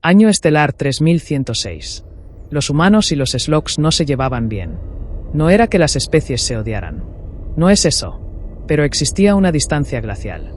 Año estelar 3106. Los humanos y los Slogs no se llevaban bien. No era que las especies se odiaran. No es eso. Pero existía una distancia glacial.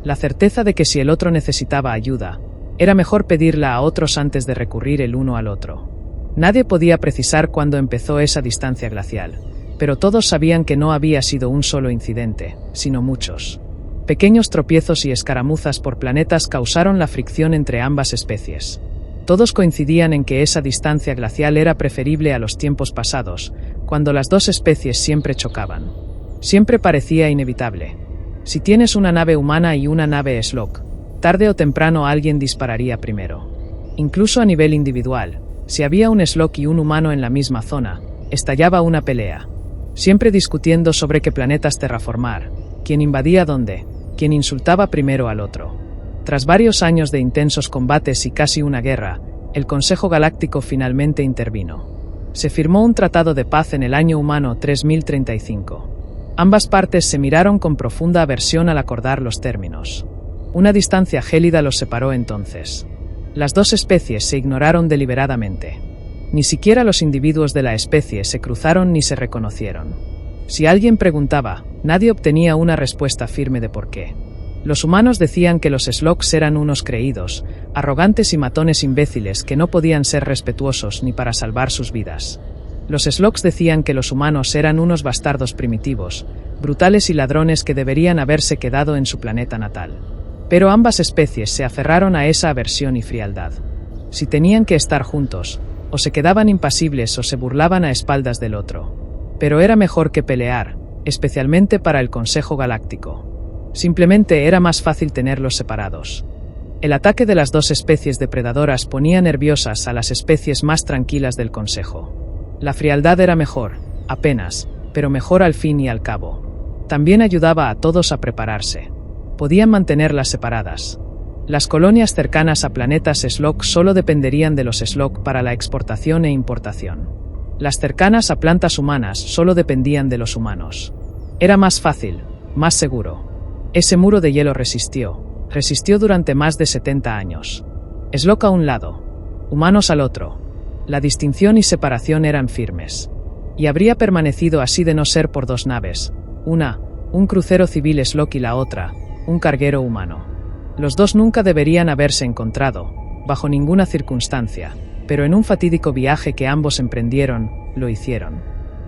La certeza de que si el otro necesitaba ayuda, era mejor pedirla a otros antes de recurrir el uno al otro. Nadie podía precisar cuándo empezó esa distancia glacial, pero todos sabían que no había sido un solo incidente, sino muchos. Pequeños tropiezos y escaramuzas por planetas causaron la fricción entre ambas especies. Todos coincidían en que esa distancia glacial era preferible a los tiempos pasados, cuando las dos especies siempre chocaban. Siempre parecía inevitable. Si tienes una nave humana y una nave Slug, tarde o temprano alguien dispararía primero. Incluso a nivel individual, si había un Slug y un humano en la misma zona, estallaba una pelea. Siempre discutiendo sobre qué planetas terraformar, quién invadía dónde, quién insultaba primero al otro. Tras varios años de intensos combates y casi una guerra, el Consejo Galáctico finalmente intervino. Se firmó un tratado de paz en el año humano 3035. Ambas partes se miraron con profunda aversión al acordar los términos. Una distancia gélida los separó entonces. Las dos especies se ignoraron deliberadamente. Ni siquiera los individuos de la especie se cruzaron ni se reconocieron. Si alguien preguntaba, nadie obtenía una respuesta firme de por qué. Los humanos decían que los Slogs eran unos creídos, arrogantes y matones imbéciles que no podían ser respetuosos ni para salvar sus vidas. Los Slogs decían que los humanos eran unos bastardos primitivos, brutales y ladrones que deberían haberse quedado en su planeta natal. Pero ambas especies se aferraron a esa aversión y frialdad. Si tenían que estar juntos, o se quedaban impasibles o se burlaban a espaldas del otro. Pero era mejor que pelear, especialmente para el Consejo Galáctico. Simplemente era más fácil tenerlos separados. El ataque de las dos especies depredadoras ponía nerviosas a las especies más tranquilas del Consejo. La frialdad era mejor, apenas, pero mejor al fin y al cabo. También ayudaba a todos a prepararse. Podían mantenerlas separadas. Las colonias cercanas a planetas Slug solo dependerían de los Slug para la exportación e importación. Las cercanas a plantas humanas solo dependían de los humanos. Era más fácil, más seguro. Ese muro de hielo resistió durante más de 70 años. Slug a un lado, humanos al otro. La distinción y separación eran firmes. Y habría permanecido así de no ser por dos naves. Una, un crucero civil Slug y la otra, un carguero humano. Los dos nunca deberían haberse encontrado, bajo ninguna circunstancia, pero en un fatídico viaje que ambos emprendieron, lo hicieron.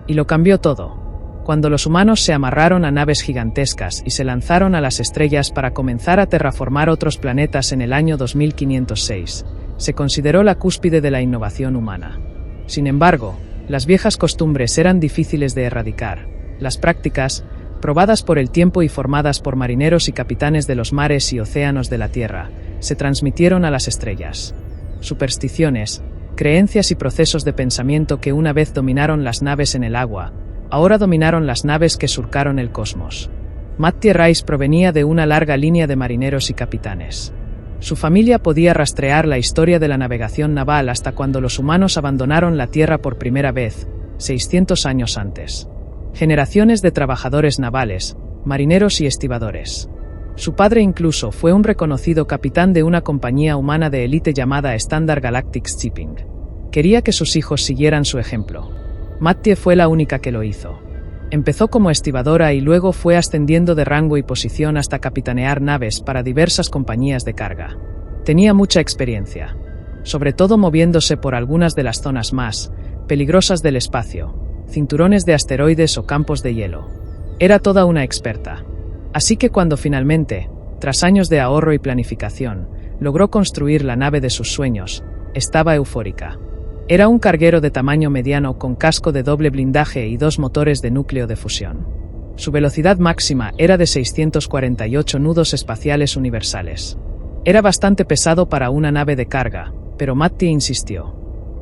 Y lo cambió todo. Cuando los humanos se amarraron a naves gigantescas y se lanzaron a las estrellas para comenzar a terraformar otros planetas en el año 2506, se consideró la cúspide de la innovación humana. Sin embargo, las viejas costumbres eran difíciles de erradicar. Las prácticas, probadas por el tiempo y formadas por marineros y capitanes de los mares y océanos de la Tierra, se transmitieron a las estrellas. Supersticiones, creencias y procesos de pensamiento que una vez dominaron las naves en el agua, ahora dominaron las naves que surcaron el cosmos. Mattie Rice provenía de una larga línea de marineros y capitanes. Su familia podía rastrear la historia de la navegación naval hasta cuando los humanos abandonaron la Tierra por primera vez, 600 años antes. Generaciones de trabajadores navales, marineros y estibadores. Su padre incluso fue un reconocido capitán de una compañía humana de élite llamada Standard Galactic Shipping. Quería que sus hijos siguieran su ejemplo. Mattie fue la única que lo hizo. Empezó como estibadora y luego fue ascendiendo de rango y posición hasta capitanear naves para diversas compañías de carga. Tenía mucha experiencia, sobre todo moviéndose por algunas de las zonas más peligrosas del espacio, cinturones de asteroides o campos de hielo. Era toda una experta. Así que cuando finalmente, tras años de ahorro y planificación, logró construir la nave de sus sueños, estaba eufórica. Era un carguero de tamaño mediano con casco de doble blindaje y 2 motores de núcleo de fusión. Su velocidad máxima era de 648 nudos espaciales universales. Era bastante pesado para una nave de carga, pero Mattie insistió.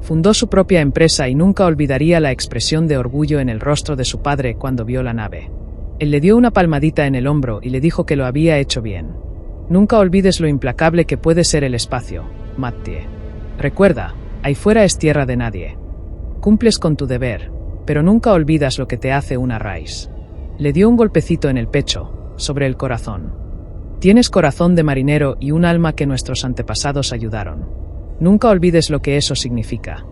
Fundó su propia empresa y nunca olvidaría la expresión de orgullo en el rostro de su padre cuando vio la nave. Él le dio una palmadita en el hombro y le dijo que lo había hecho bien. Nunca olvides lo implacable que puede ser el espacio, Mattie. Recuerda, ahí fuera es tierra de nadie. Cumples con tu deber, pero nunca olvidas lo que te hace una Rice. Le dio un golpecito en el pecho, sobre el corazón. Tienes corazón de marinero y un alma que nuestros antepasados ayudaron. Nunca olvides lo que eso significa.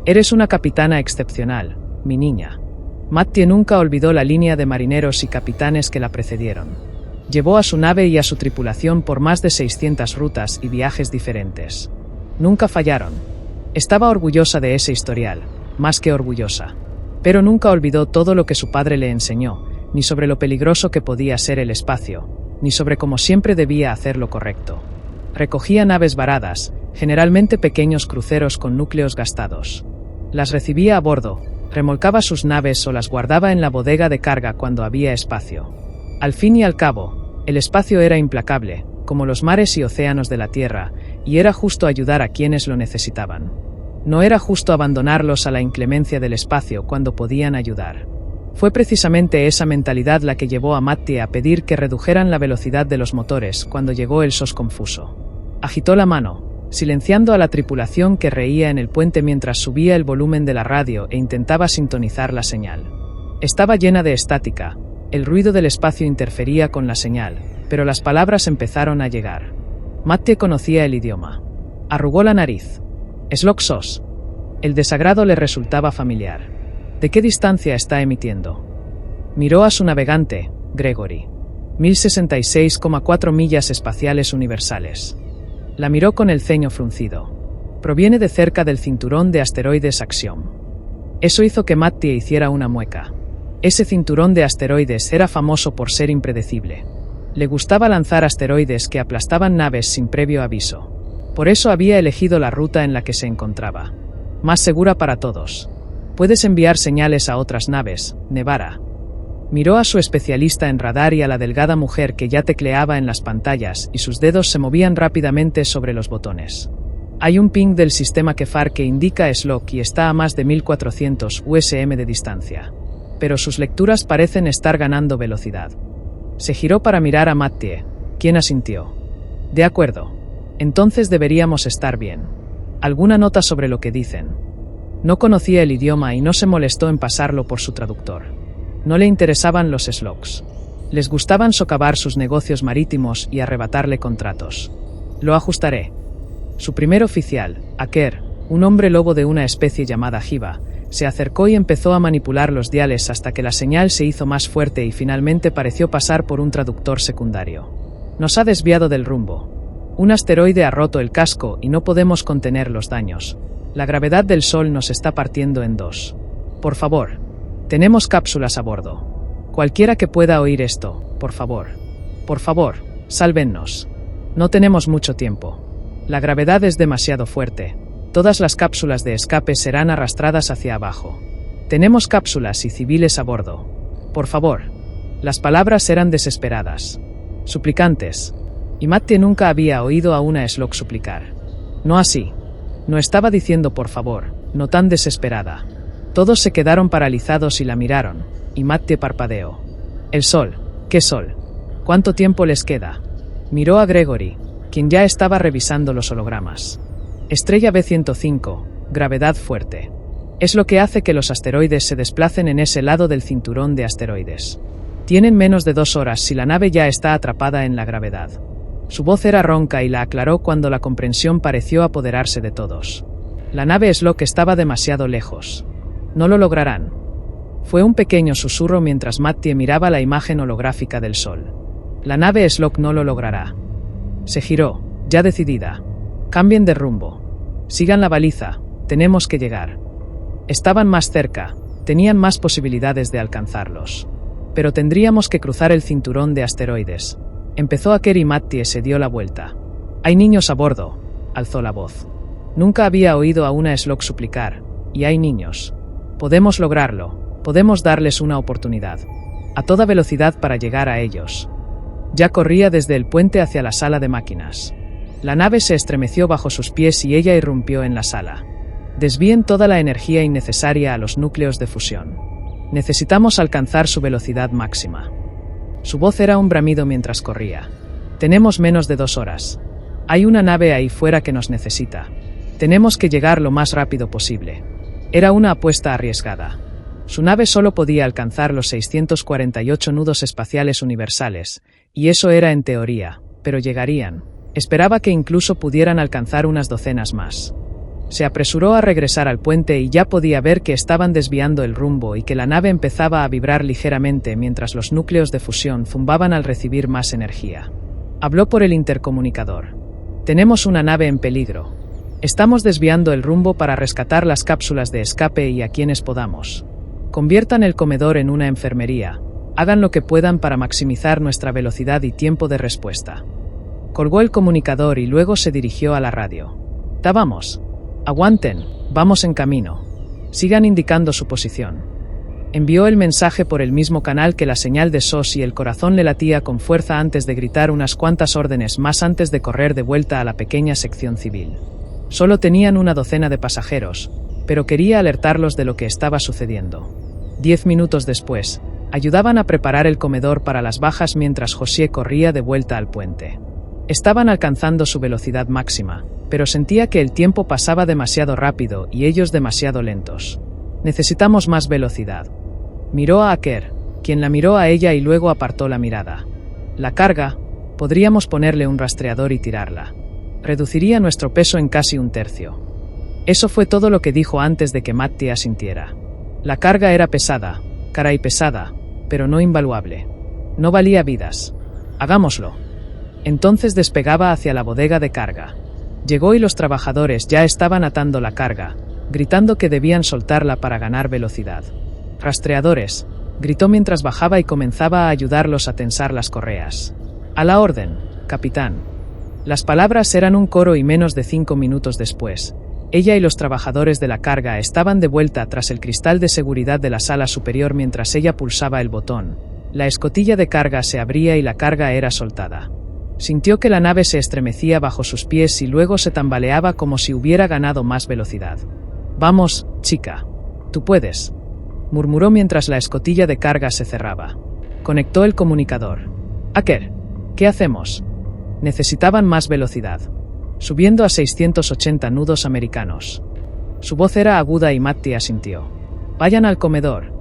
Eres una capitana excepcional, mi niña. Mattie nunca olvidó la línea de marineros y capitanes que la precedieron. Llevó a su nave y a su tripulación por más de 600 rutas y viajes diferentes. Nunca fallaron. Estaba orgullosa de ese historial, más que orgullosa. Pero nunca olvidó todo lo que su padre le enseñó, ni sobre lo peligroso que podía ser el espacio, ni sobre cómo siempre debía hacer lo correcto. Recogía naves varadas, generalmente pequeños cruceros con núcleos gastados. Las recibía a bordo, remolcaba sus naves o las guardaba en la bodega de carga cuando había espacio. Al fin y al cabo, el espacio era implacable, como los mares y océanos de la Tierra, y era justo ayudar a quienes lo necesitaban. No era justo abandonarlos a la inclemencia del espacio cuando podían ayudar. Fue precisamente esa mentalidad la que llevó a Mattie a pedir que redujeran la velocidad de los motores cuando llegó el SOS confuso. Agitó la mano, silenciando a la tripulación que reía en el puente mientras subía el volumen de la radio e intentaba sintonizar la señal. Estaba llena de estática, el ruido del espacio interfería con la señal, pero las palabras empezaron a llegar. Mattie conocía el idioma. Arrugó la nariz. «SLOC-SOS». El desagrado le resultaba familiar. ¿De qué distancia está emitiendo? Miró a su navegante, Gregory. 1066,4 millas espaciales universales. La miró con el ceño fruncido. Proviene de cerca del cinturón de asteroides Axiom. Eso hizo que Mattie hiciera una mueca. Ese cinturón de asteroides era famoso por ser impredecible. Le gustaba lanzar asteroides que aplastaban naves sin previo aviso. Por eso había elegido la ruta en la que se encontraba. Más segura para todos. Puedes enviar señales a otras naves, Nevarra. Miró a su especialista en radar y a la delgada mujer que ya tecleaba en las pantallas y sus dedos se movían rápidamente sobre los botones. Hay un ping del sistema Kefar que indica SLOC y está a más de 1400 USM de distancia. Pero sus lecturas parecen estar ganando velocidad. Se giró para mirar a Mattie, quien asintió. De acuerdo. Entonces deberíamos estar bien. ¿Alguna nota sobre lo que dicen? No conocía el idioma y no se molestó en pasarlo por su traductor. No le interesaban los SLOCs. Les gustaban socavar sus negocios marítimos y arrebatarle contratos. Lo ajustaré. Su primer oficial, Aker, un hombre lobo de una especie llamada Jiva, se acercó y empezó a manipular los diales hasta que la señal se hizo más fuerte y finalmente pareció pasar por un traductor secundario. Nos ha desviado del rumbo. Un asteroide ha roto el casco y no podemos contener los daños. La gravedad del Sol nos está partiendo en dos. Por favor, tenemos cápsulas a bordo. Cualquiera que pueda oír esto, por favor. Por favor, sálvennos. No tenemos mucho tiempo. La gravedad es demasiado fuerte. Todas las cápsulas de escape serán arrastradas hacia abajo. Tenemos cápsulas y civiles a bordo. Por favor. Las palabras eran desesperadas. Suplicantes. Y Mattie nunca había oído a una SLOC suplicar. No así. No estaba diciendo por favor, no tan desesperada. Todos se quedaron paralizados y la miraron, y Mattie parpadeó. El sol. ¿Qué sol? ¿Cuánto tiempo les queda? Miró a Gregory, quien ya estaba revisando los hologramas. Estrella B105, gravedad fuerte. Es lo que hace que los asteroides se desplacen en ese lado del cinturón de asteroides. Tienen menos de 2 horas si la nave ya está atrapada en la gravedad. Su voz era ronca y la aclaró cuando la comprensión pareció apoderarse de todos. La nave SLOC estaba demasiado lejos. No lo lograrán. Fue un pequeño susurro mientras Mattie miraba la imagen holográfica del Sol. La nave SLOC no lo logrará. Se giró, ya decidida. Cambien de rumbo. Sigan la baliza, tenemos que llegar. Estaban más cerca, tenían más posibilidades de alcanzarlos. Pero tendríamos que cruzar el cinturón de asteroides. Empezó Aker y Mattie se dio la vuelta. Hay niños a bordo, alzó la voz. Nunca había oído a una SLOC suplicar, y hay niños. Podemos lograrlo, podemos darles una oportunidad. A toda velocidad para llegar a ellos. Ya corría desde el puente hacia la sala de máquinas. La nave se estremeció bajo sus pies y ella irrumpió en la sala. Desvíen toda la energía innecesaria a los núcleos de fusión. Necesitamos alcanzar su velocidad máxima. Su voz era un bramido mientras corría. Tenemos menos de 2 horas. Hay una nave ahí fuera que nos necesita. Tenemos que llegar lo más rápido posible. Era una apuesta arriesgada. Su nave solo podía alcanzar los 648 nudos espaciales universales, y eso era en teoría, pero llegarían. Esperaba que incluso pudieran alcanzar unas docenas más. Se apresuró a regresar al puente y ya podía ver que estaban desviando el rumbo y que la nave empezaba a vibrar ligeramente mientras los núcleos de fusión zumbaban al recibir más energía. Habló por el intercomunicador. «Tenemos una nave en peligro. Estamos desviando el rumbo para rescatar las cápsulas de escape y a quienes podamos. Conviertan el comedor en una enfermería. Hagan lo que puedan para maximizar nuestra velocidad y tiempo de respuesta». Colgó el comunicador y luego se dirigió a la radio. «Vamos. Aguanten, vamos en camino. Sigan indicando su posición». Envió el mensaje por el mismo canal que la señal de SOS y el corazón le latía con fuerza antes de gritar unas cuantas órdenes más antes de correr de vuelta a la pequeña sección civil. Solo tenían una docena de pasajeros, pero quería alertarlos de lo que estaba sucediendo. 10 minutos después, ayudaban a preparar el comedor para las bajas mientras José corría de vuelta al puente. Estaban alcanzando su velocidad máxima, pero sentía que el tiempo pasaba demasiado rápido y ellos demasiado lentos. «Necesitamos más velocidad». Miró a Aker, quien la miró a ella y luego apartó la mirada. «La carga, podríamos ponerle un rastreador y tirarla. Reduciría nuestro peso en casi un tercio». Eso fue todo lo que dijo antes de que Matti asintiera. La carga era pesada, caray pesada, pero no invaluable. No valía vidas. «Hagámoslo». Entonces despegaba hacia la bodega de carga. Llegó y los trabajadores ya estaban atando la carga, gritando que debían soltarla para ganar velocidad. «Rastreadores», gritó mientras bajaba y comenzaba a ayudarlos a tensar las correas. «A la orden, capitán». Las palabras eran un coro y menos de 5 minutos después, ella y los trabajadores de la carga estaban de vuelta tras el cristal de seguridad de la sala superior mientras ella pulsaba el botón. La escotilla de carga se abría y la carga era soltada. Sintió que la nave se estremecía bajo sus pies y luego se tambaleaba como si hubiera ganado más velocidad. «Vamos, chica. Tú puedes», murmuró mientras la escotilla de carga se cerraba. Conectó el comunicador. «Aker, ¿qué hacemos?» Necesitaban más velocidad. Subiendo a 680 nudos americanos. Su voz era aguda y Matti asintió. «Vayan al comedor».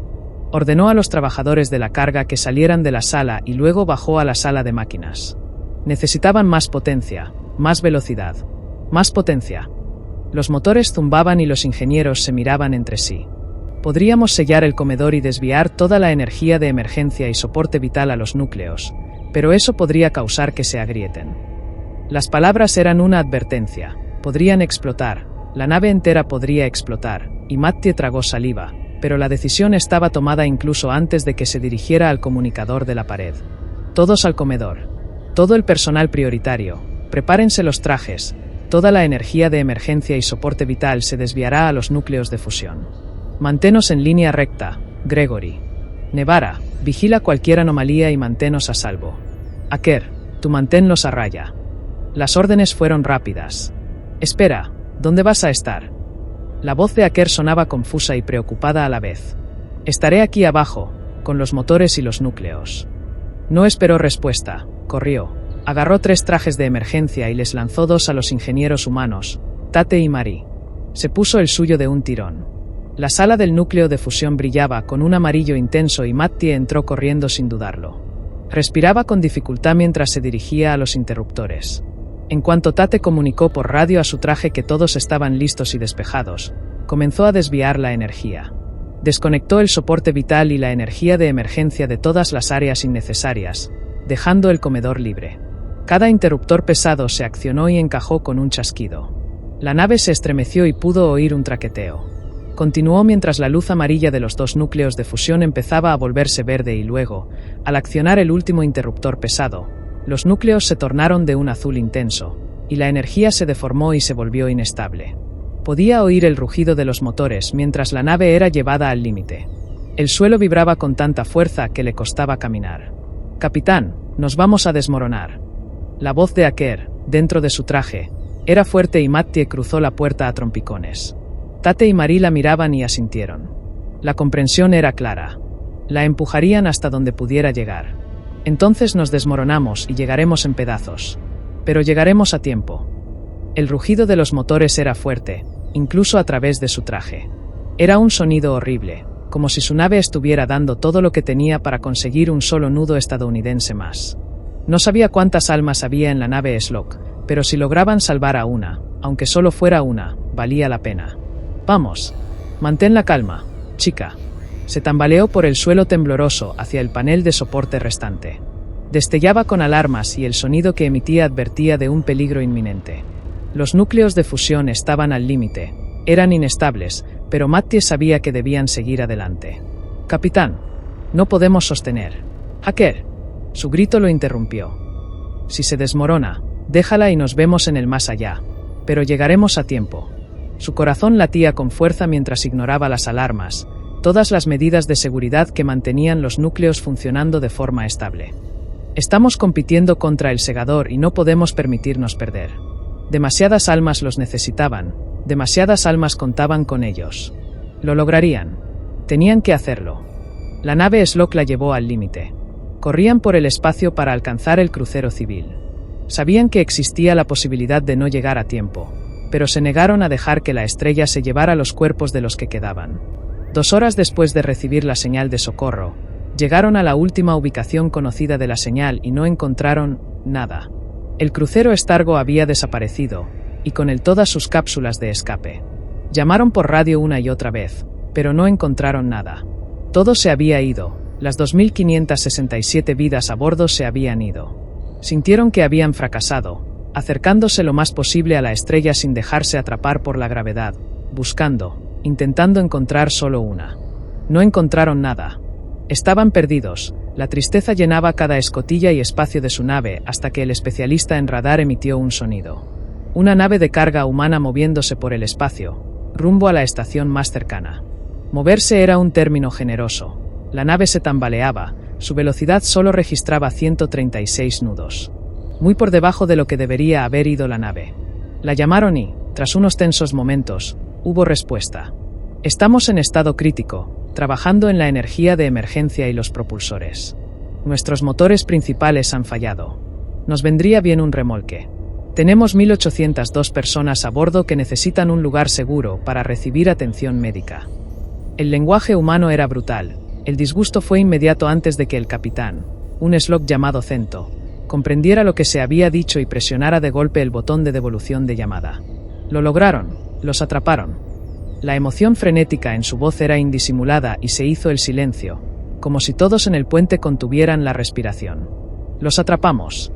Ordenó a los trabajadores de la carga que salieran de la sala y luego bajó a la sala de máquinas. Necesitaban más potencia, más velocidad, más potencia. Los motores zumbaban y los ingenieros se miraban entre sí. Podríamos sellar el comedor y desviar toda la energía de emergencia y soporte vital a los núcleos, pero eso podría causar que se agrieten. Las palabras eran una advertencia. Podrían explotar, la nave entera podría explotar, y Matti tragó saliva, pero la decisión estaba tomada incluso antes de que se dirigiera al comunicador de la pared. «Todos al comedor. Todo el personal prioritario. Prepárense los trajes. Toda la energía de emergencia y soporte vital se desviará a los núcleos de fusión. Manténos en línea recta, Gregory. Nevara, vigila cualquier anomalía y manténos a salvo. Aker, tú manténlos a raya». Las órdenes fueron rápidas. «Espera, ¿dónde vas a estar?» La voz de Aker sonaba confusa y preocupada a la vez. «Estaré aquí abajo, con los motores y los núcleos». No esperó respuesta. Corrió. Agarró 3 trajes de emergencia y les lanzó 2 a los ingenieros humanos, Tate y Mari. Se puso el suyo de un tirón. La sala del núcleo de fusión brillaba con un amarillo intenso y Matti entró corriendo sin dudarlo. Respiraba con dificultad mientras se dirigía a los interruptores. En cuanto Tate comunicó por radio a su traje que todos estaban listos y despejados, comenzó a desviar la energía. Desconectó el soporte vital y la energía de emergencia de todas las áreas innecesarias, dejando el comedor libre. Cada interruptor pesado se accionó y encajó con un chasquido. La nave se estremeció y pudo oír un traqueteo. Continuó mientras la luz amarilla de los 2 núcleos de fusión empezaba a volverse verde y luego, al accionar el último interruptor pesado, los núcleos se tornaron de un azul intenso, y la energía se deformó y se volvió inestable. Podía oír el rugido de los motores mientras la nave era llevada al límite. El suelo vibraba con tanta fuerza que le costaba caminar. «Capitán, nos vamos a desmoronar». La voz de Aker, dentro de su traje, era fuerte y Matti cruzó la puerta a trompicones. Tate y Mari la miraban y asintieron. La comprensión era clara. La empujarían hasta donde pudiera llegar. Entonces nos desmoronamos y llegaremos en pedazos. Pero llegaremos a tiempo. El rugido de los motores era fuerte, incluso a través de su traje. Era un sonido horrible, como si su nave estuviera dando todo lo que tenía para conseguir un solo nudo estadounidense más. No sabía cuántas almas había en la nave Slok, pero si lograban salvar a una, aunque solo fuera una, valía la pena. Vamos, mantén la calma, chica. Se tambaleó por el suelo tembloroso hacia el panel de soporte restante. Destellaba con alarmas y el sonido que emitía advertía de un peligro inminente. Los núcleos de fusión estaban al límite. Eran inestables, pero Mattie sabía que debían seguir adelante. «Capitán, no podemos sostener». «Hacker». Su grito lo interrumpió. «Si se desmorona, déjala y nos vemos en el más allá. Pero llegaremos a tiempo». Su corazón latía con fuerza mientras ignoraba las alarmas, todas las medidas de seguridad que mantenían los núcleos funcionando de forma estable. «Estamos compitiendo contra el segador y no podemos permitirnos perder. Demasiadas almas los necesitaban, demasiadas almas contaban con ellos. Lo lograrían. Tenían que hacerlo». La nave Slock la llevó al límite. Corrían por el espacio para alcanzar el crucero civil. Sabían que existía la posibilidad de no llegar a tiempo, pero se negaron a dejar que la estrella se llevara los cuerpos de los que quedaban. 2 horas después de recibir la señal de socorro, llegaron a la última ubicación conocida de la señal y no encontraron nada. El crucero Stargo había desaparecido, y con él todas sus cápsulas de escape. Llamaron por radio una y otra vez, pero no encontraron nada. Todo se había ido, las 2567 vidas a bordo se habían ido. Sintieron que habían fracasado, acercándose lo más posible a la estrella sin dejarse atrapar por la gravedad, buscando, intentando encontrar solo una. No encontraron nada. Estaban perdidos. La tristeza llenaba cada escotilla y espacio de su nave hasta que el especialista en radar emitió un sonido. Una nave de carga humana moviéndose por el espacio, rumbo a la estación más cercana. Moverse era un término generoso. La nave se tambaleaba, su velocidad solo registraba 136 nudos. Muy por debajo de lo que debería haber ido la nave. La llamaron y, tras unos tensos momentos, hubo respuesta. «Estamos en estado crítico, trabajando en la energía de emergencia y los propulsores. Nuestros motores principales han fallado. Nos vendría bien un remolque. Tenemos 1802 personas a bordo que necesitan un lugar seguro para recibir atención médica». El lenguaje humano era brutal. El disgusto fue inmediato antes de que el capitán, un Slock llamado Cento, comprendiera lo que se había dicho y presionara de golpe el botón de devolución de llamada. Lo lograron, los atraparon. La emoción frenética en su voz era indisimulada y se hizo el silencio, como si todos en el puente contuvieran la respiración. «Los atrapamos».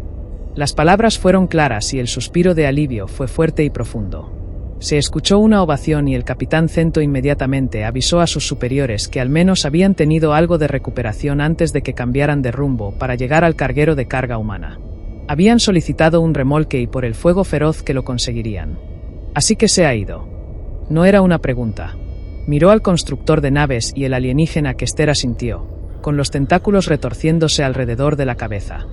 Las palabras fueron claras y el suspiro de alivio fue fuerte y profundo. Se escuchó una ovación y el capitán Cento inmediatamente avisó a sus superiores que al menos habían tenido algo de recuperación antes de que cambiaran de rumbo para llegar al carguero de carga humana. Habían solicitado un remolque y por el fuego feroz que lo conseguirían. Así que se ha ido. No era una pregunta. Miró al constructor de naves y el alienígena que Esther asintió, con los tentáculos retorciéndose alrededor de la cabeza.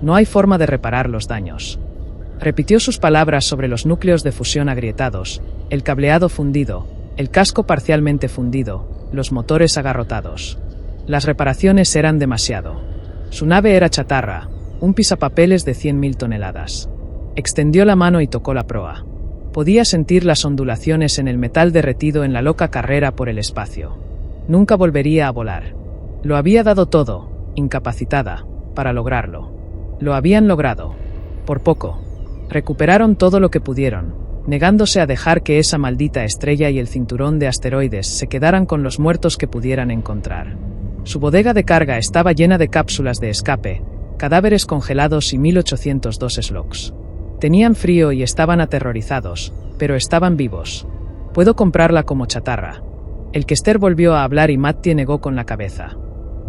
No hay forma de reparar los daños. Repitió sus palabras sobre los núcleos de fusión agrietados, el cableado fundido, el casco parcialmente fundido, los motores agarrotados. Las reparaciones eran demasiado. Su nave era chatarra, un pisapapeles de 100.000 toneladas. Extendió la mano y tocó la proa. Podía sentir las ondulaciones en el metal derretido en la loca carrera por el espacio. Nunca volvería a volar. Lo había dado todo, incapacitada, para lograrlo. Lo habían logrado. Por poco. Recuperaron todo lo que pudieron, negándose a dejar que esa maldita estrella y el cinturón de asteroides se quedaran con los muertos que pudieran encontrar. Su bodega de carga estaba llena de cápsulas de escape, cadáveres congelados y 1802 Slocks. Tenían frío y estaban aterrorizados, pero estaban vivos. «Puedo comprarla como chatarra». El Kester volvió a hablar y Mattie negó con la cabeza.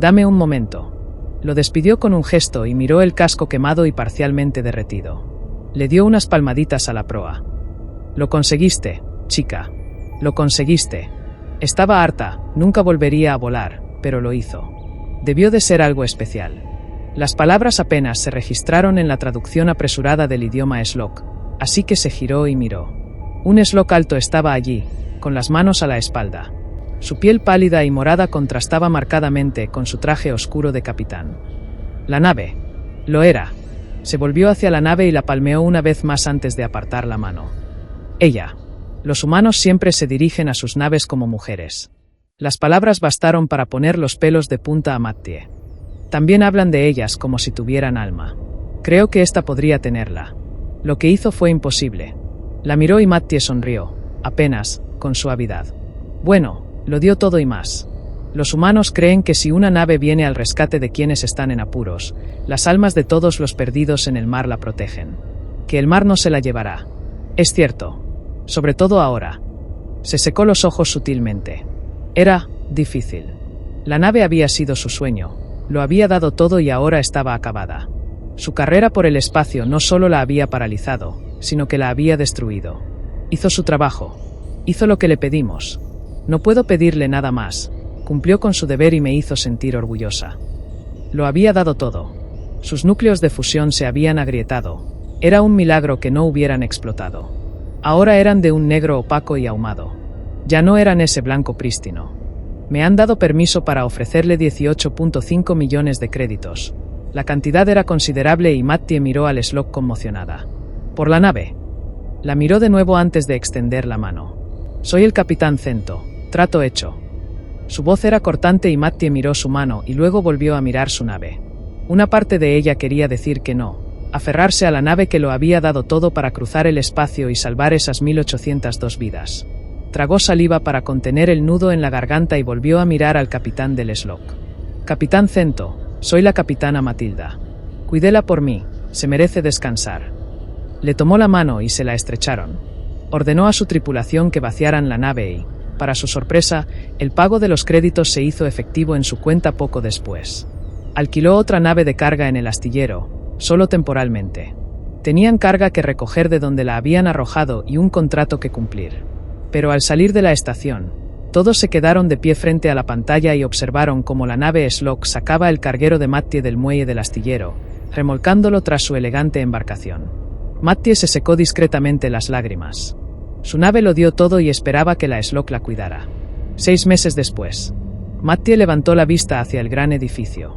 «Dame un momento». Lo despidió con un gesto y miró el casco quemado y parcialmente derretido. Le dio unas palmaditas a la proa. «Lo conseguiste, chica. Lo conseguiste». Estaba harta, nunca volvería a volar, pero lo hizo. Debió de ser algo especial. Las palabras apenas se registraron en la traducción apresurada del idioma Slock, así que se giró y miró. Un Slock alto estaba allí, con las manos a la espalda. Su piel pálida y morada contrastaba marcadamente con su traje oscuro de capitán. La nave. Lo era. Se volvió hacia la nave y la palmeó una vez más antes de apartar la mano. Ella. Los humanos siempre se dirigen a sus naves como mujeres. Las palabras bastaron para poner los pelos de punta a Mattie. También hablan de ellas como si tuvieran alma. Creo que esta podría tenerla. Lo que hizo fue imposible. La miró y Mattie sonrió. apenas, con suavidad. Bueno, lo dio todo y más. Los humanos creen que si una nave viene al rescate de quienes están en apuros, las almas de todos los perdidos en el mar la protegen. Que el mar no se la llevará. Es cierto. Sobre todo ahora. Se secó los ojos sutilmente. Era difícil. La nave había sido su sueño, lo había dado todo y ahora estaba acabada. Su carrera por el espacio no solo la había paralizado, sino que la había destruido. Hizo su trabajo. Hizo lo que le pedimos. No puedo pedirle nada más. Cumplió con su deber y me hizo sentir orgullosa. Lo había dado todo. Sus núcleos de fusión se habían agrietado. Era un milagro que no hubieran explotado. Ahora eran de un negro opaco y ahumado. Ya no eran ese blanco prístino. Me han dado permiso para ofrecerle 18.5 millones de créditos. La cantidad era considerable y Mattie miró al Slock conmocionada. ¿Por la nave? La miró de nuevo antes de extender la mano. Soy el capitán Cento. Trato hecho. Su voz era cortante y Mattie miró su mano y luego volvió a mirar su nave. Una parte de ella quería decir que no, aferrarse a la nave que lo había dado todo para cruzar el espacio y salvar esas 1802 vidas. Tragó saliva para contener el nudo en la garganta y volvió a mirar al capitán del Slock. Capitán Cento, soy la capitana Matilda. Cuídela por mí, se merece descansar. Le tomó la mano y se la estrecharon. Ordenó a su tripulación que vaciaran la nave y, para su sorpresa, el pago de los créditos se hizo efectivo en su cuenta poco después. Alquiló otra nave de carga en el astillero, solo temporalmente. Tenían carga que recoger de donde la habían arrojado y un contrato que cumplir. Pero al salir de la estación, todos se quedaron de pie frente a la pantalla y observaron cómo la nave Slock sacaba el carguero de Mattie del muelle del astillero, remolcándolo tras su elegante embarcación. Mattie se secó discretamente las lágrimas. Su nave lo dio todo y esperaba que la Slock la cuidara. 6 meses después, Mattie levantó la vista hacia el gran edificio.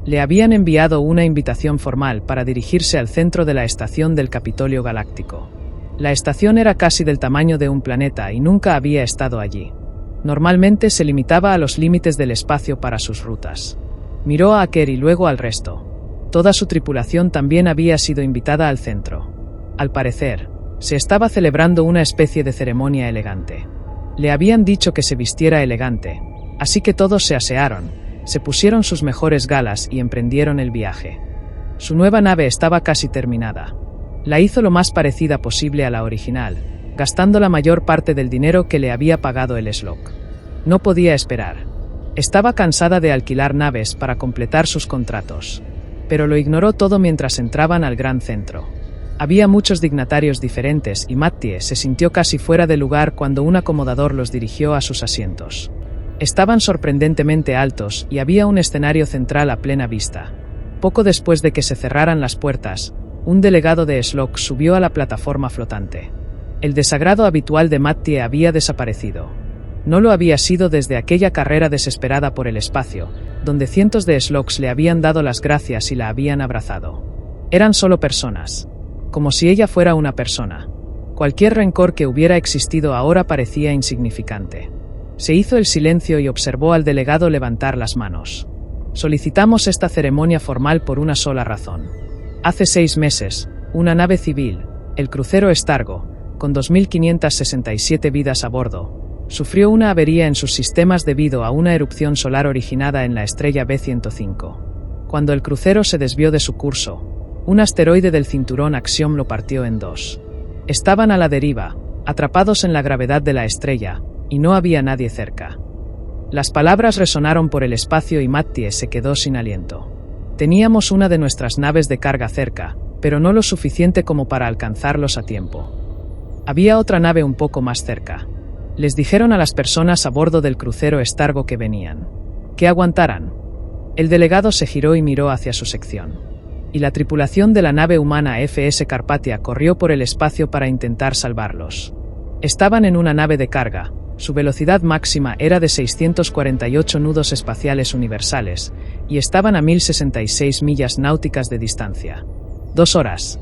Le habían enviado una invitación formal para dirigirse al centro de la estación del Capitolio Galáctico. La estación era casi del tamaño de un planeta y nunca había estado allí. Normalmente se limitaba a los límites del espacio para sus rutas. Miró a Aker y luego al resto. Toda su tripulación también había sido invitada al centro. Al parecer, se estaba celebrando una especie de ceremonia elegante. Le habían dicho que se vistiera elegante, así que todos se asearon, se pusieron sus mejores galas y emprendieron el viaje. Su nueva nave estaba casi terminada. La hizo lo más parecida posible a la original, gastando la mayor parte del dinero que le había pagado el Slock. No podía esperar. Estaba cansada de alquilar naves para completar sus contratos. Pero lo ignoró todo mientras entraban al gran centro. Había muchos dignatarios diferentes y Mattie se sintió casi fuera de lugar cuando un acomodador los dirigió a sus asientos. Estaban sorprendentemente altos y había un escenario central a plena vista. Poco después de que se cerraran las puertas, un delegado de Slock subió a la plataforma flotante. El desagrado habitual de Mattie había desaparecido. No lo había sido desde aquella carrera desesperada por el espacio, donde cientos de Slocks le habían dado las gracias y la habían abrazado. Eran solo personas. Como si ella fuera una persona. Cualquier rencor que hubiera existido ahora parecía insignificante. Se hizo el silencio y observó al delegado levantar las manos. Solicitamos esta ceremonia formal por una sola razón. Hace 6 meses, una nave civil, el crucero Stargo, con 2.567 vidas a bordo, sufrió una avería en sus sistemas debido a una erupción solar originada en la estrella B105. Cuando el crucero se desvió de su curso, un asteroide del cinturón Axiom lo partió en 2. Estaban a la deriva, atrapados en la gravedad de la estrella, y no había nadie cerca. Las palabras resonaron por el espacio y Mattie se quedó sin aliento. Teníamos una de nuestras naves de carga cerca, pero no lo suficiente como para alcanzarlos a tiempo. Había otra nave un poco más cerca. Les dijeron a las personas a bordo del crucero Stargo que venían. Que aguantaran. El delegado se giró y miró hacia su sección. Y la tripulación de la nave humana FS Carpathia corrió por el espacio para intentar salvarlos. Estaban en una nave de carga. Su velocidad máxima era de 648 nudos espaciales universales, y estaban a 1066 millas náuticas de distancia. 2 horas.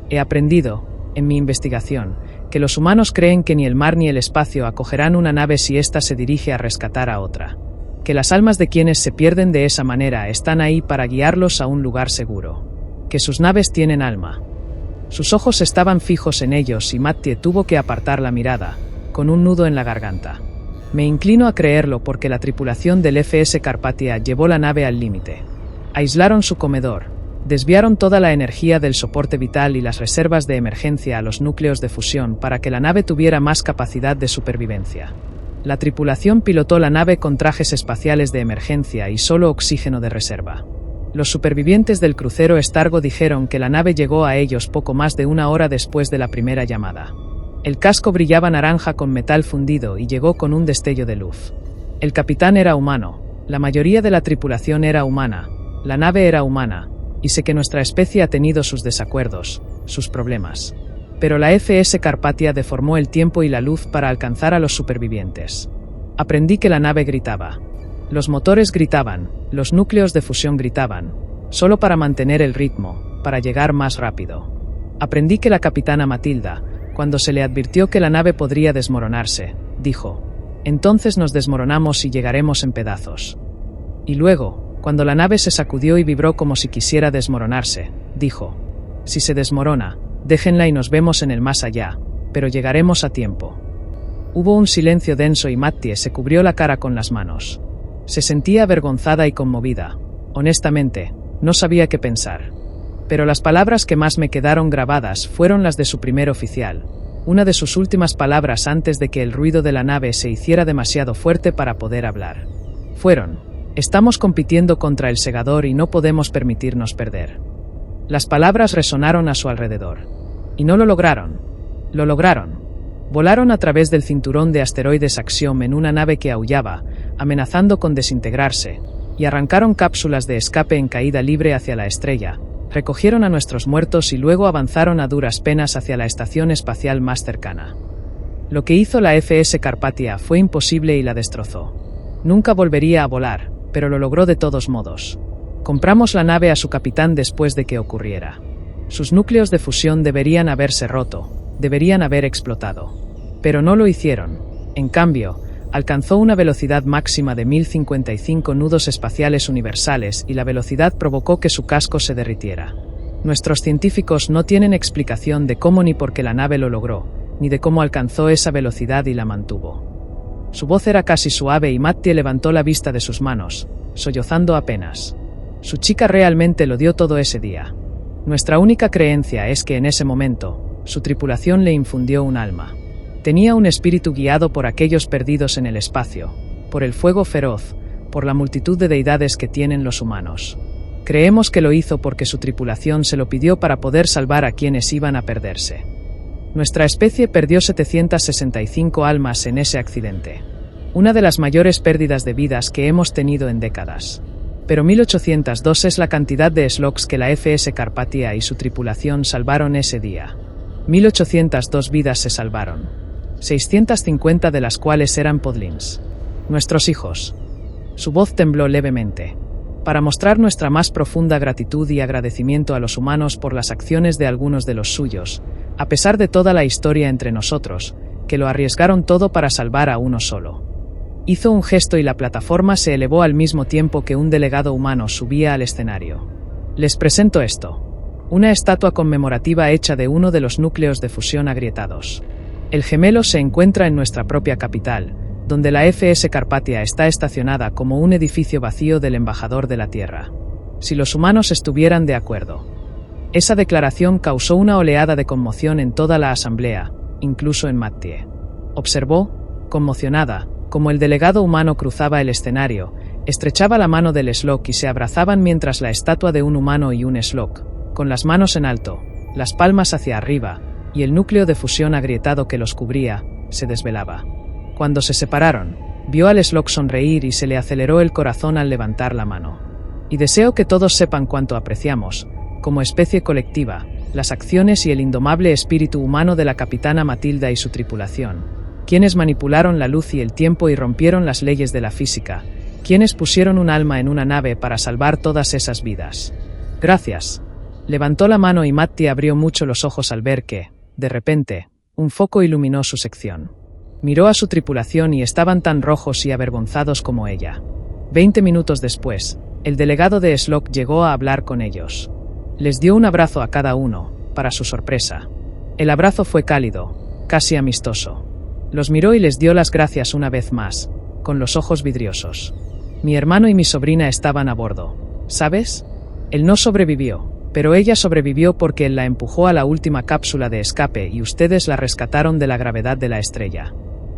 He aprendido, en mi investigación, que los humanos creen que ni el mar ni el espacio acogerán una nave si ésta se dirige a rescatar a otra. Que las almas de quienes se pierden de esa manera están ahí para guiarlos a un lugar seguro. Que sus naves tienen alma. Sus ojos estaban fijos en ellos y Mattie tuvo que apartar la mirada, con un nudo en la garganta. Me inclino a creerlo porque la tripulación del FS Carpathia llevó la nave al límite. Aislaron su comedor, desviaron toda la energía del soporte vital y las reservas de emergencia a los núcleos de fusión para que la nave tuviera más capacidad de supervivencia. La tripulación pilotó la nave con trajes espaciales de emergencia y solo oxígeno de reserva. Los supervivientes del crucero Stargo dijeron que la nave llegó a ellos poco más de 1 hora después de la primera llamada. El casco brillaba naranja con metal fundido y llegó con un destello de luz. El capitán era humano, la mayoría de la tripulación era humana, la nave era humana, y sé que nuestra especie ha tenido sus desacuerdos, sus problemas. Pero la FS Carpathia deformó el tiempo y la luz para alcanzar a los supervivientes. Aprendí que la nave gritaba. Los motores gritaban, los núcleos de fusión gritaban, solo para mantener el ritmo, para llegar más rápido. Aprendí que la capitana Matilda, cuando se le advirtió que la nave podría desmoronarse, dijo: «Entonces nos desmoronamos y llegaremos en pedazos». Y luego, cuando la nave se sacudió y vibró como si quisiera desmoronarse, dijo: «Si se desmorona, déjenla y nos vemos en el más allá, pero llegaremos a tiempo». Hubo un silencio denso y Mattie se cubrió la cara con las manos. Se sentía avergonzada y conmovida. Honestamente, no sabía qué pensar. Pero las palabras que más me quedaron grabadas fueron las de su primer oficial, una de sus últimas palabras antes de que el ruido de la nave se hiciera demasiado fuerte para poder hablar. Fueron: «Estamos compitiendo contra el segador y no podemos permitirnos perder». Las palabras resonaron a su alrededor. Y no lo lograron. Lo lograron. Volaron a través del cinturón de asteroides Axiom en una nave que aullaba, amenazando con desintegrarse, y arrancaron cápsulas de escape en caída libre hacia la estrella, recogieron a nuestros muertos y luego avanzaron a duras penas hacia la estación espacial más cercana. Lo que hizo la FS Carpathia fue imposible y la destrozó. Nunca volvería a volar, pero lo logró de todos modos. Compramos la nave a su capitán después de que ocurriera. Sus núcleos de fusión deberían haberse roto, deberían haber explotado. Pero no lo hicieron. En cambio, alcanzó una velocidad máxima de 1055 nudos espaciales universales y la velocidad provocó que su casco se derritiera. Nuestros científicos no tienen explicación de cómo ni por qué la nave lo logró, ni de cómo alcanzó esa velocidad y la mantuvo. Su voz era casi suave y Mattie levantó la vista de sus manos, sollozando apenas. Su chica realmente lo dio todo ese día. Nuestra única creencia es que en ese momento, su tripulación le infundió un alma. Tenía un espíritu guiado por aquellos perdidos en el espacio, por el fuego feroz, por la multitud de deidades que tienen los humanos. Creemos que lo hizo porque su tripulación se lo pidió para poder salvar a quienes iban a perderse. Nuestra especie perdió 765 almas en ese accidente. Una de las mayores pérdidas de vidas que hemos tenido en décadas. Pero 1802 es la cantidad de Slogs que la FS Carpathia y su tripulación salvaron ese día. 1802 vidas se salvaron. 650 de las cuales eran podlings. Nuestros hijos. Su voz tembló levemente. Para mostrar nuestra más profunda gratitud y agradecimiento a los humanos por las acciones de algunos de los suyos, a pesar de toda la historia entre nosotros, que lo arriesgaron todo para salvar a uno solo. Hizo un gesto y la plataforma se elevó al mismo tiempo que un delegado humano subía al escenario. Les presento esto. Una estatua conmemorativa hecha de uno de los núcleos de fusión agrietados. El gemelo se encuentra en nuestra propia capital, donde la FS Carpathia está estacionada como un edificio vacío del embajador de la Tierra. Si los humanos estuvieran de acuerdo. Esa declaración causó una oleada de conmoción en toda la asamblea, incluso en Mattie. Observó, conmocionada, como el delegado humano cruzaba el escenario, estrechaba la mano del Slug y se abrazaban mientras la estatua de un humano y un Slug, con las manos en alto, las palmas hacia arriba, y el núcleo de fusión agrietado que los cubría, se desvelaba. Cuando se separaron, vio al Slug sonreír y se le aceleró el corazón al levantar la mano. Y deseo que todos sepan cuánto apreciamos, como especie colectiva, las acciones y el indomable espíritu humano de la capitana Matilda y su tripulación, quienes manipularon la luz y el tiempo y rompieron las leyes de la física, quienes pusieron un alma en una nave para salvar todas esas vidas. Gracias. Levantó la mano y Mattie abrió mucho los ojos al ver que, de repente, un foco iluminó su sección. Miró a su tripulación y estaban tan rojos y avergonzados como ella. 20 minutos después, el delegado de Slug llegó a hablar con ellos. Les dio un abrazo a cada uno, para su sorpresa. El abrazo fue cálido, casi amistoso. Los miró y les dio las gracias una vez más, con los ojos vidriosos. Mi hermano y mi sobrina estaban a bordo. ¿Sabes? Él no sobrevivió, pero ella sobrevivió porque él la empujó a la última cápsula de escape y ustedes la rescataron de la gravedad de la estrella.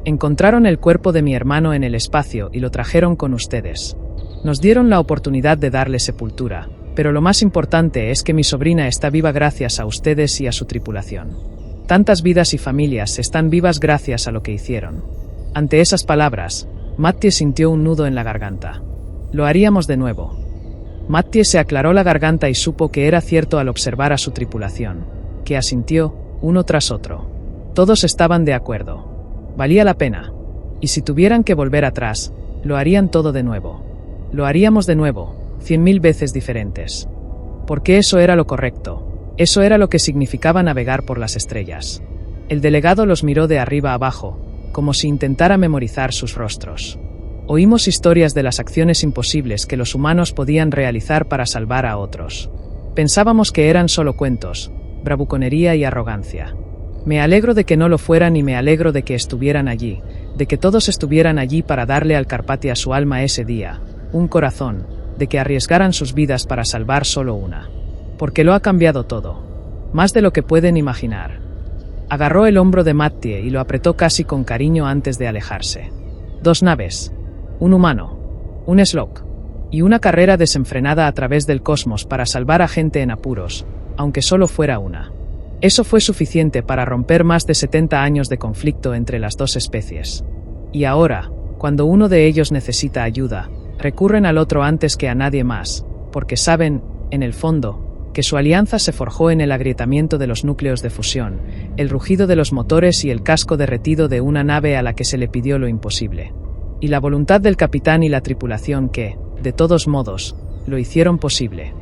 Encontraron el cuerpo de mi hermano en el espacio y lo trajeron con ustedes. Nos dieron la oportunidad de darle sepultura, pero lo más importante es que mi sobrina está viva gracias a ustedes y a su tripulación. Tantas vidas y familias están vivas gracias a lo que hicieron. Ante esas palabras, Mattie sintió un nudo en la garganta. Lo haríamos de nuevo. Mattie se aclaró la garganta y supo que era cierto al observar a su tripulación, que asintió, uno tras otro. Todos estaban de acuerdo. Valía la pena. Y si tuvieran que volver atrás, lo harían todo de nuevo. Lo haríamos de nuevo, 100.000 veces diferentes. Porque eso era lo correcto. Eso era lo que significaba navegar por las estrellas. El delegado los miró de arriba abajo, como si intentara memorizar sus rostros. Oímos historias de las acciones imposibles que los humanos podían realizar para salvar a otros. Pensábamos que eran solo cuentos, bravuconería y arrogancia. Me alegro de que no lo fueran y me alegro de que estuvieran allí, de que todos estuvieran allí para darle al Carpathia su alma ese día, un corazón, de que arriesgaran sus vidas para salvar solo una. Porque lo ha cambiado todo. Más de lo que pueden imaginar. Agarró el hombro de Mattie y lo apretó casi con cariño antes de alejarse. 2 naves. Un humano, un Slock, y una carrera desenfrenada a través del cosmos para salvar a gente en apuros, aunque solo fuera una. Eso fue suficiente para romper más de 70 años de conflicto entre las dos especies. Y ahora, cuando uno de ellos necesita ayuda, recurren al otro antes que a nadie más, porque saben, en el fondo, que su alianza se forjó en el agrietamiento de los núcleos de fusión, el rugido de los motores y el casco derretido de una nave a la que se le pidió lo imposible. Y la voluntad del capitán y la tripulación que, de todos modos, lo hicieron posible.